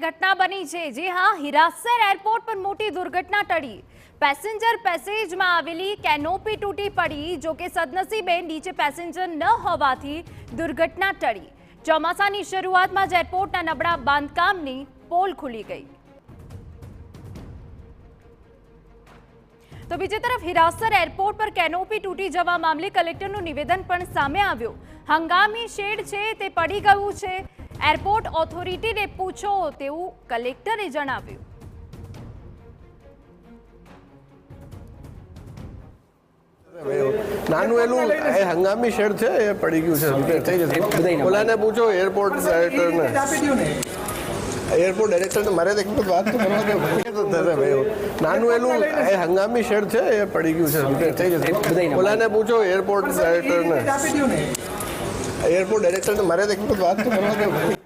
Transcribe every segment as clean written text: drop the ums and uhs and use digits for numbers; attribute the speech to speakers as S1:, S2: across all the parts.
S1: ઘટના બની છે। જી હા, હિરાસર એરપોર્ટ પર મોટી દુર્ઘટના ટળી। પેસેન્જર પેસેજમાં આવેલી કેનોપી તૂટી પડી। જો કે સદનસીબે નીચે પેસેન્જર ન હોવાથી દુર્ઘટના ટળી। ચોમાસાની શરૂઆતમાં જ એરપોર્ટના નબળા બાંધકામની પોલ ખુલી ગઈ। તો બીજી તરફ હિરાસર એરપોર્ટ પર કેનોપી તૂટી જવા મામલે કલેક્ટરનું નિવેદન પણ સામે આવ્યું। હંગામી શેડ છે તે પડી ગયું છે, એરપોર્ટ ઓથોરિટીને પૂછો તેવું કલેક્ટરે જણાવ્યું।
S2: નાનું એનું હંગામી શેડ છે એ પડી ગયું છે, રિપેર થઈ જશે। ઓલાને પૂછો, એરપોર્ટ ડાયરેક્ટરને મારે તો વાત તો કરવા દો ભાઈ। નાનું એનું હંગામી શેડ છે એ પડી ગયું છે, રિપેર થઈ જશે। ઓલાને પૂછો, એરપોર્ટ ડાયરેક્ટરને મારે તો વાત તો કરવા દો ભાઈ।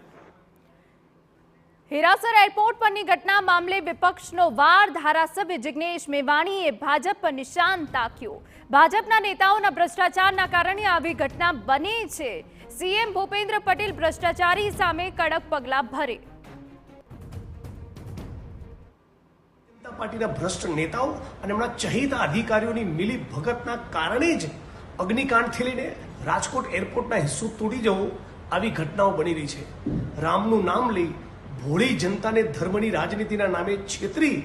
S1: હિરાસર એરપોર્ટ પરની ઘટના મામલે વિપક્ષનો વાર। ધારાસભ્ય જિગ્નેશ મેવાણીએ ભાજપ પર નિશાન તાક્યું। ભાજપના નેતાઓના ભ્રષ્ટાચારના કારણે આવી ઘટના બની છે। સીએમ ભૂપેન્દ્ર પટેલ ભ્રષ્ટાચારી સામે કડક પગલાં ભરે।
S3: જનતા પાર્ટીના ભ્રષ્ટ નેતાઓ અને એમના ચહીતા અધિકારીઓની મિલી ભગતના કારણે જ અગ્નિકાંડથી લઈને રાજકોટ એરપોર્ટના હિસ્સો તૂટી જવો આવી ઘટનાઓ બની રહી છે। રામનું નામ લઈ ભોળી જનતાને ધર્મની રાજનીતિના નામે છેતરી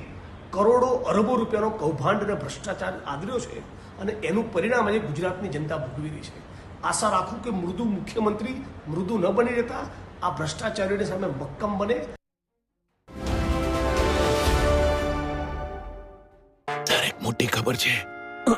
S3: કરોડો અરબો રૂપિયાનો કૌભાંડ અને ભ્રષ્ટાચાર આદર્યો છે અને એનું પરિણામ આજે ગુજરાતની જનતા ભોગવી રહી છે। આશા રાખું કે મૃદુ મુખ્યમંત્રી મૃદુ ન બની રહેતા આ ભ્રષ્ટાચારીઓની સામે મક્કમ બને।
S4: દરેક મોટી ખબર છે